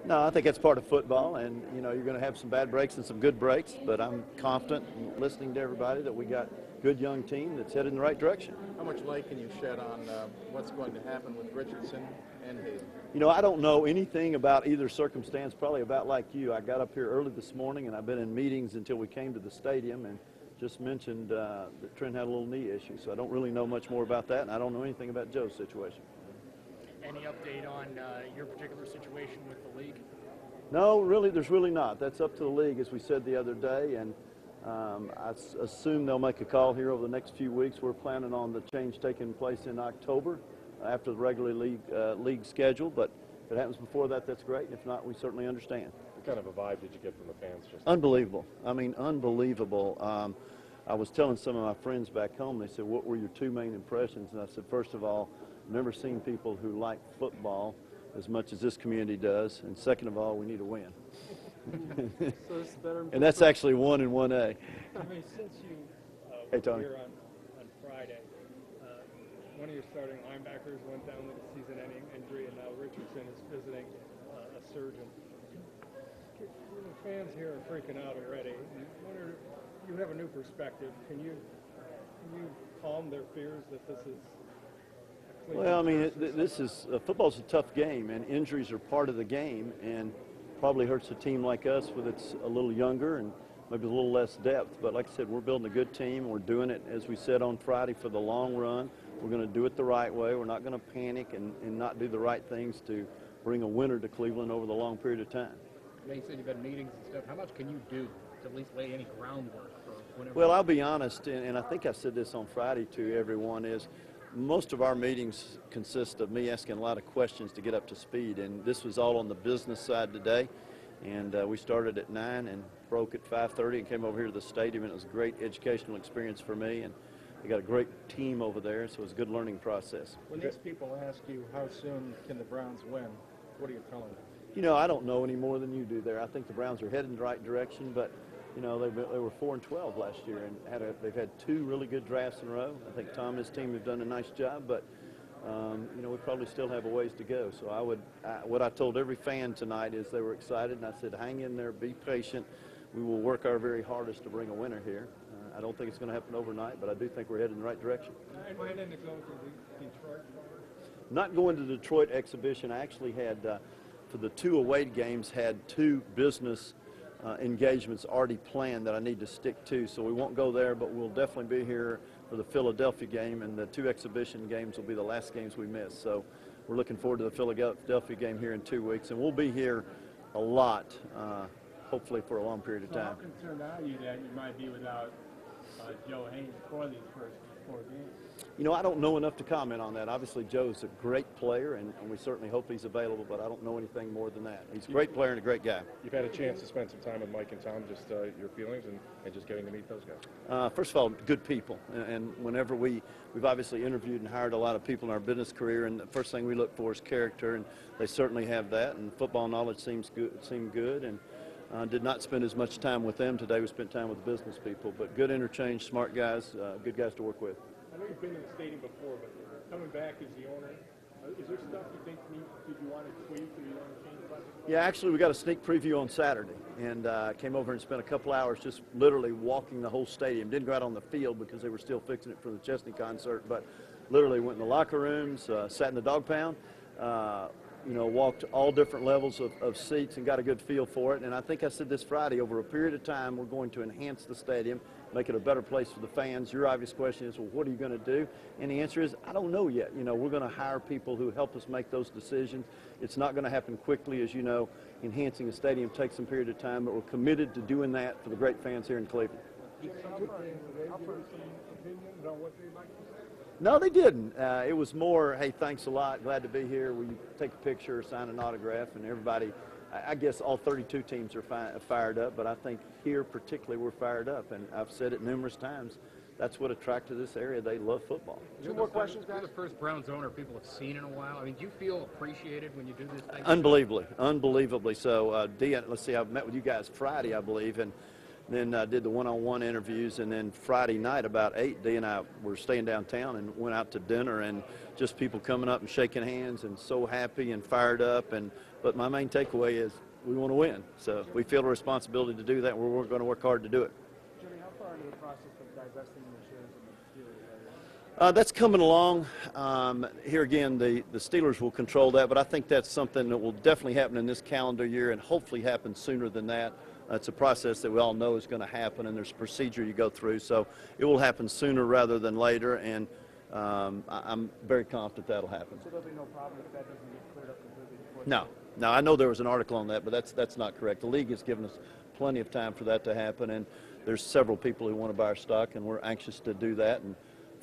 No, I think that's part of football, and you know you're going to have some bad breaks and some good breaks. But I'm confident, listening to everybody, that we got a good young team that's headed in the right direction. How much light can you shed on what's going to happen with Richardson and Hayden? You know, I don't know anything about either circumstance. Probably about like you. I got up here early this morning, and I've been in meetings until we came to the stadium, and just mentioned that Trent had a little knee issue. So I don't really know much more about that, and I don't know anything about Joe's situation. Any update on your particular situation with the league? No, really, there's really not. That's up to the league, as we said the other day, and I assume they'll make a call here over the next few weeks. We're planning on the change taking place in October after the regular league schedule, but if it happens before that, that's great. If not, we certainly understand. What kind of a vibe did you get from the fans? Unbelievable. I mean, unbelievable. I was telling some of my friends back home, they said, what were your two main impressions? And I said, first of all, I've never seen people who like football as much as this community does. And second of all, we need a win. And that's actually 1 and 1A. I mean, since you were here on Friday, one of your starting linebackers went down with a season-ending injury, and now Richardson is visiting a surgeon. The fans here are freaking out already. You have a new perspective. Can you calm their fears that this is? Well, I mean, football's a tough game, and injuries are part of the game, and probably hurts a team like us with it's a little younger and maybe a little less depth. But like I said, we're building a good team. We're doing it, as we said on Friday, for the long run. We're going to do it the right way. We're not going to panic and not do the right things to bring a winner to Cleveland over the long period of time. You said you've had meetings and stuff. How much can you do to at least lay any groundwork for whenever? Well, I'll be honest, and I think I said this on Friday to everyone, is most of our meetings consist of me asking a lot of questions to get up to speed, and this was all on the business side today. And we started at 9 and broke at 5:30 and came over here to the stadium, and it was a great educational experience for me. And we got a great team over there, so it was a good learning process. When these people ask you how soon can the Browns win, what are you telling them? You know, I don't know any more than you do there. I think the Browns are heading in the right direction, but you know, they were 4-12 last year, and they've had 2 really good drafts in a row. I think Tom and his team have done a nice job, but you know, we probably still have a ways to go. So what I told every fan tonight is they were excited, and I said, hang in there, be patient. We will work our very hardest to bring a winner here. I don't think it's going to happen overnight, but I do think we're headed in the right direction. And when did it go to the Detroit? Not going to the Detroit exhibition. I actually had, for the 2 away games, had 2 business engagements already planned that I need to stick to. So we won't go there, but we'll definitely be here for the Philadelphia game, and the 2 exhibition games will be the last games we miss. So we're looking forward to the Philadelphia game here in 2 weeks, and we'll be here a lot, hopefully for a long period of time. How concerned are you that you might be without Joe Haynes for these first 4 games? You know, I don't know enough to comment on that. Obviously, Joe's a great player, and we certainly hope he's available, but I don't know anything more than that. He's a great player and a great guy. You've had a chance to spend some time with Mike and Tom, just your feelings and just getting to meet those guys. First of all, good people, and whenever we've obviously interviewed and hired a lot of people in our business career, and the first thing we look for is character, and they certainly have that, and football knowledge seemed good, and did not spend as much time with them today. We spent time with the business people, but good interchange, smart guys, good guys to work with. I know you've been in the stadium before, but coming back as the owner, is there stuff you think did you want to tweak or you want to change about this? Yeah, actually, we got a sneak preview on Saturday, and came over and spent a couple hours just literally walking the whole stadium. Didn't go out on the field because they were still fixing it for the Chesney concert, but literally went in the locker rooms, sat in the dog pound, you know, walked all different levels of seats and got a good feel for it. And I think I said this Friday, over a period of time, we're going to enhance the stadium, make it a better place for the fans. Your obvious question is, well, what are you going to do? And the answer is, I don't know yet. You know, we're going to hire people who help us make those decisions. It's not going to happen quickly. As you know, enhancing a stadium takes some period of time, but we're committed to doing that for the great fans here in Cleveland. No, they didn't. It was more, hey, thanks a lot, glad to be here. Will you take a picture, sign an autograph? And everybody, I guess all 32 teams are fired up, but I think here particularly we're fired up. And I've said it numerous times, that's what attracted this area. They love football. Two more questions, guys? You're the first Browns owner people have seen in a while. I mean, do you feel appreciated when you do this thing? Unbelievably. So, Dee, let's see, I met with you guys Friday, I believe, and then did the one-on-one interviews, and then Friday night about 8, Dee and I were staying downtown and went out to dinner, and just people coming up and shaking hands and so happy and fired up, and But my main takeaway is we want to win. So we feel a responsibility to do that, and we're going to work hard to do it. Jimmy, how far into the process of divesting the shares in the Steelers are you? That's coming along. Here again, the Steelers will control that, but I think that's something that will definitely happen in this calendar year and hopefully happen sooner than that. It's a process that we all know is going to happen, and there's a procedure you go through. So it will happen sooner rather than later, and I'm very confident that'll happen. So there'll be no problem if that doesn't get cleared up completely before? No, I know there was an article on that, but that's not correct. The league has given us plenty of time for that to happen, and there's several people who want to buy our stock, and we're anxious to do that and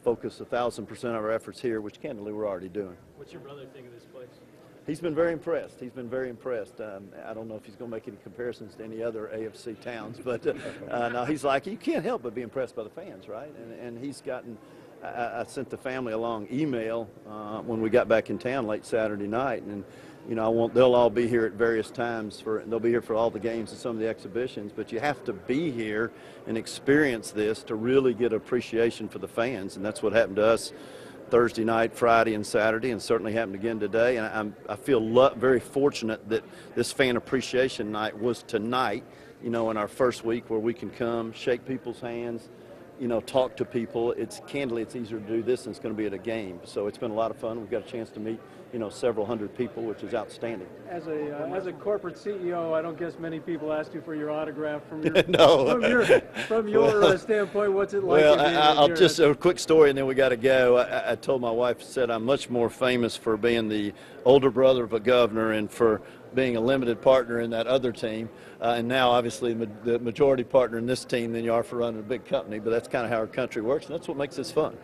focus 1,000% of our efforts here, which candidly we're already doing. What's your brother think of this place? He's been very impressed. He's been very impressed. I don't know if he's going to make any comparisons to any other AFC towns, but no, he's like, you can't help but be impressed by the fans, right? And he's gotten, I sent the family a long email when we got back in town late Saturday night, and you know, they'll all be here at various times. They'll be here for all the games and some of the exhibitions, but you have to be here and experience this to really get appreciation for the fans, and that's what happened to us Thursday night, Friday, and Saturday, and certainly happened again today. And I feel very fortunate that this fan appreciation night was tonight, you know, in our first week where we can come, shake people's hands, you know, talk to people. It's easier to do this than it's going to be at a game. So it's been a lot of fun. We've got a chance to meet, you know, several hundred people, which is outstanding. As a corporate CEO, I don't guess many people ask you for your autograph from your from your standpoint. What's it like? Well, I'll just a quick story, and then we got to go. I told my wife, said I'm much more famous for being the older brother of a governor and for being a limited partner in that other team, and now obviously the majority partner in this team than you are for running a big company. But that's kind of how our country works, and that's what makes this fun.